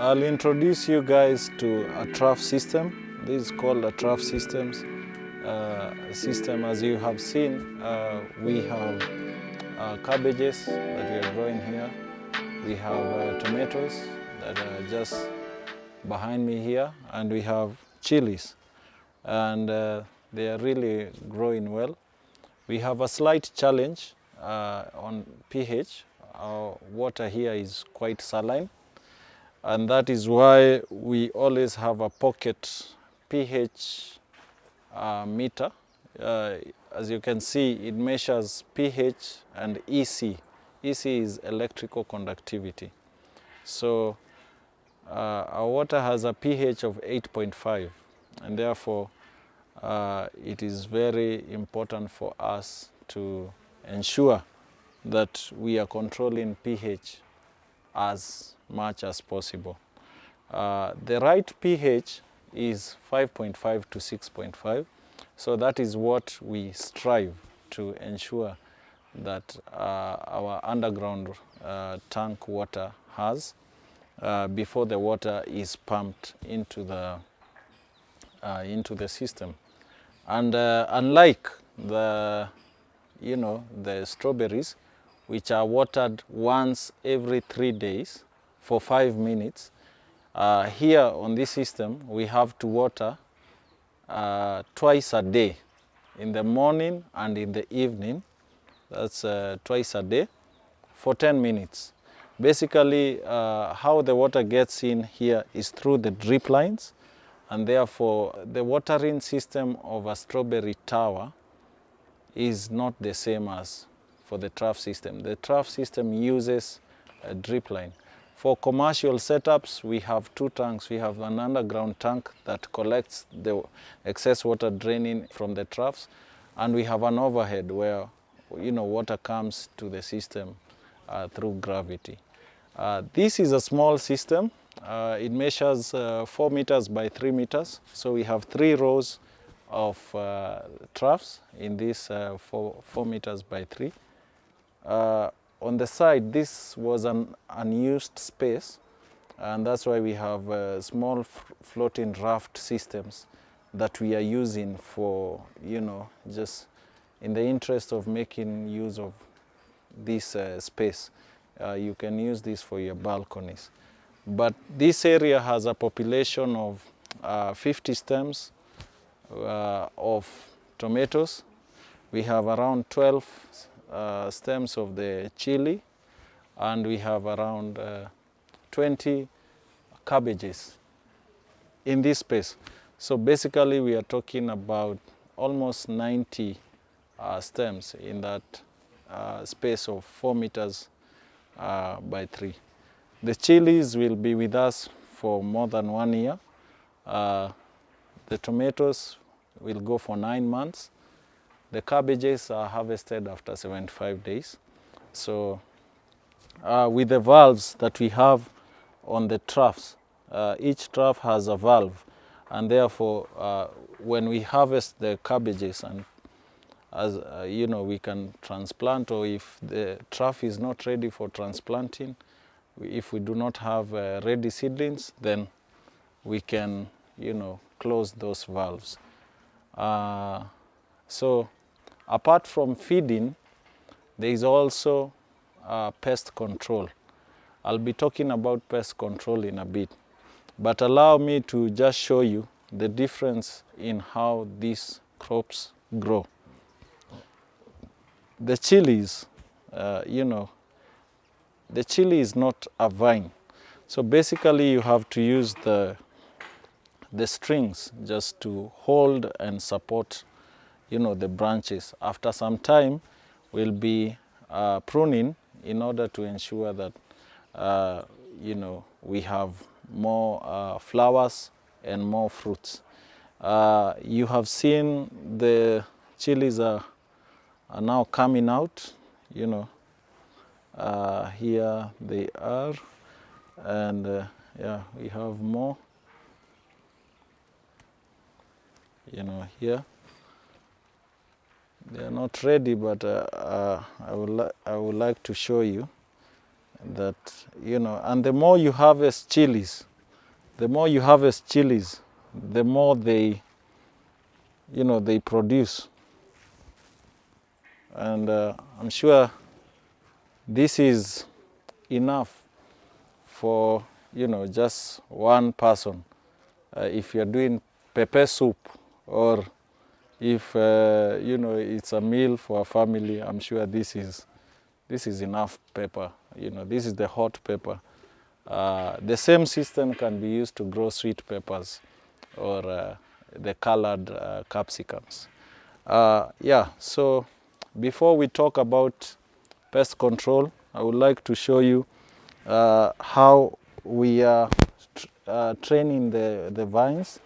I'll introduce you guys to a trough system. This is called a trough systems. System, as you have seen, we have cabbages that we are growing here. We have tomatoes that are just behind me here, and we have chilies, and they are really growing well. We have a slight challenge on pH. Our water here is quite saline, and that is why we always have a pocket pH meter. As you can see, it measures pH and EC. EC is electrical conductivity. So our water has a pH of 8.5, and therefore it is very important for us to ensure that we are controlling pH as much as possible. The right pH is 5.5 to 6.5, so that is what we strive to ensure that our underground tank water has before the water is pumped into the system. And unlike the strawberries, which are watered once every 3 days for 5 minutes, here on this system we have to water twice a day, in the morning and in the evening. That's twice a day for 10 minutes. Basically, how the water gets in here is through the drip lines, and therefore the watering system of a strawberry tower is not the same as for the trough system. The trough system uses a drip line. For commercial setups, we have two tanks. We have an underground tank that collects the excess water draining from the troughs, and we have an overhead where water comes to the system through gravity. This is a small system. It measures 4 meters by 3 meters. So we have 3 rows of troughs in this 4 meters by 3. On the side, this was an unused space, and that's why we have small floating raft systems that we are using for, just in the interest of making use of this space. You can use this for your balconies. But this area has a population of 50 stems of tomatoes. We have around 12 stems of the chili, and we have around 20 cabbages in this space. So basically we are talking about almost 90 stems in that space of 4 meters by 3. The chilies will be with us for more than 1 year. The tomatoes will go for 9 months. The cabbages are harvested after 75 days. So with the valves that we have on the troughs, each trough has a valve, and therefore when we harvest the cabbages, and as we can transplant, or if the trough is not ready for transplanting, if we do not have ready seedlings, then we can close those valves. So apart from feeding, there is also pest control. I'll be talking about pest control in a bit, but allow me to just show you the difference in how these crops grow. The chilies, the chili is not a vine. So basically you have to use the strings just to hold and support the branches. After some time, we'll be pruning in order to ensure that we have more flowers and more fruits. You have seen the chilies are now coming out. Here they are, and yeah, we have more. Here they are not ready, but I would like to show you that and the more you harvest chilies, the more you harvest chilies, the more they, they produce. And I'm sure this is enough for, just one person. If you're doing pepper soup, or if, it's a meal for a family, I'm sure this is enough pepper. This is the hot pepper. The same system can be used to grow sweet peppers or the colored capsicums. So before we talk about pest control, I would like to show you how we are training the vines.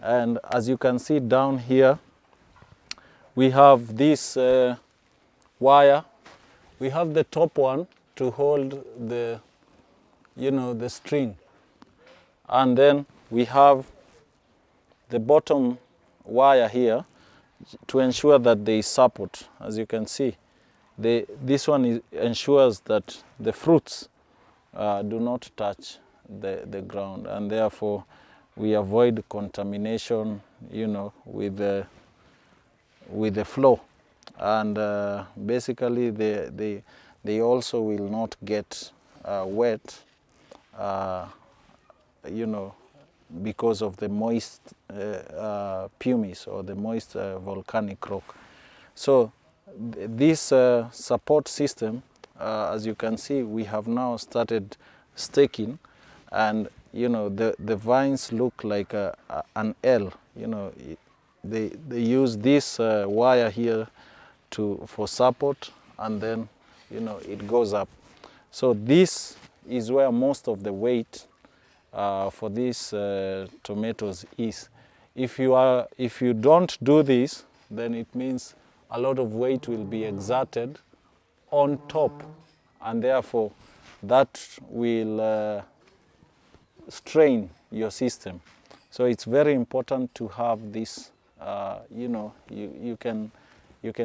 And as you can see down here, we have this wire. We have the top one to hold the, the string. And then we have the bottom wire here to ensure that there is support. As you can see, this one ensures that the fruits do not touch the ground, and therefore we avoid contamination, with the flow. And basically they also will not get wet, because of the moist pumice or the moist volcanic rock. So this support system, as you can see, we have now started staking, and the vines look like an L. They use this wire here for support, and then it goes up. So this is where most of the weight for these tomatoes is. If you don't do this, then it means a lot of weight will be exerted on top, and therefore that will strain your system. So it's very important to have this. You can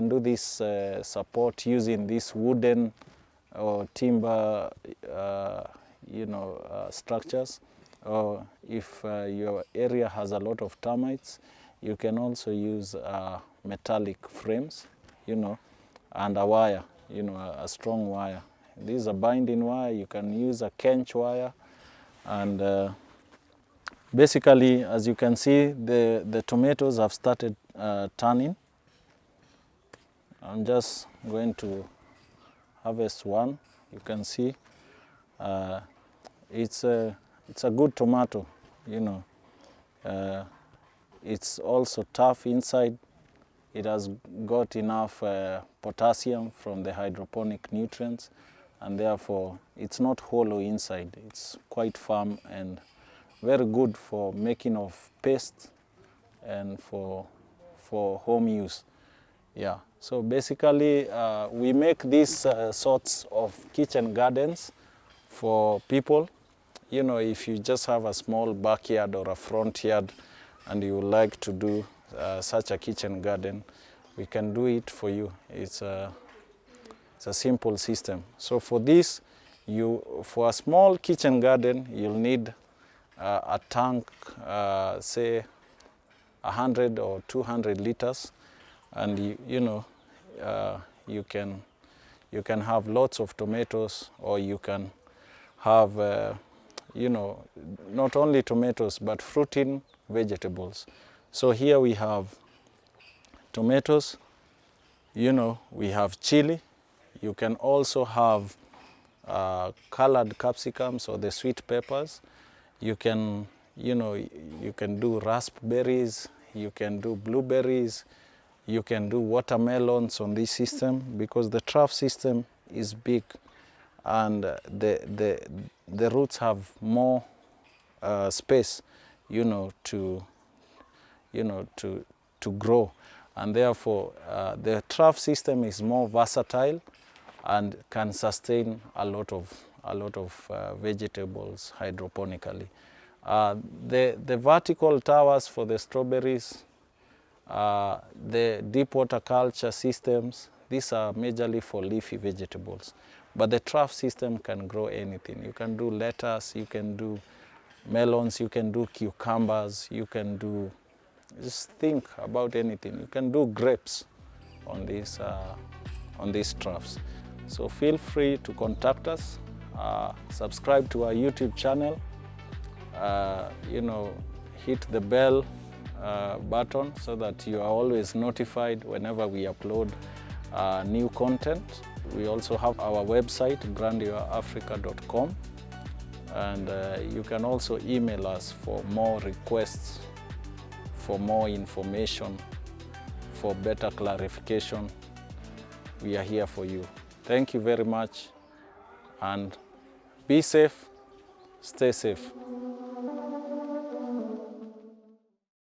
do this support using this wooden or timber structures, or if your area has a lot of termites, you can also use metallic frames, and a wire, a strong wire. This is a binding wire. You can use a kench wire, and basically, as you can see, the tomatoes have started turning. I'm just going to harvest one. You can see it's a good tomato. It's also tough inside. It has got enough potassium from the hydroponic nutrients, and therefore it's not hollow inside. It's quite firm and very good for making of paste and for home use. Yeah. So basically, we make these sorts of kitchen gardens for people. If you just have a small backyard or a front yard and you would like to do such a kitchen garden, we can do it for you. It's a simple system. So for this, for a small kitchen garden, you'll need a tank, say 100 or 200 liters, and you can have lots of tomatoes, or you can have not only tomatoes but fruiting vegetables. So here we have tomatoes, we have chili. You can also have colored capsicums or the sweet peppers. You can do raspberries, you can do blueberries, you can do watermelons on this system, because the trough system is big and the roots have more space, to grow, and therefore the trough system is more versatile and can sustain a lot of vegetables hydroponically. The vertical towers for the strawberries, the deep water culture systems, these are majorly for leafy vegetables. But the trough system can grow anything. You can do lettuce, you can do melons, you can do cucumbers, you can do, just think about anything. You can do grapes on these troughs. So feel free to contact us, subscribe to our YouTube channel, hit the bell button so that you are always notified whenever we upload new content. We also have our website, grandiourafrica.com, and you can also email us for more requests, for more information, for better clarification. We are here for you. Thank you very much, and be safe, stay safe.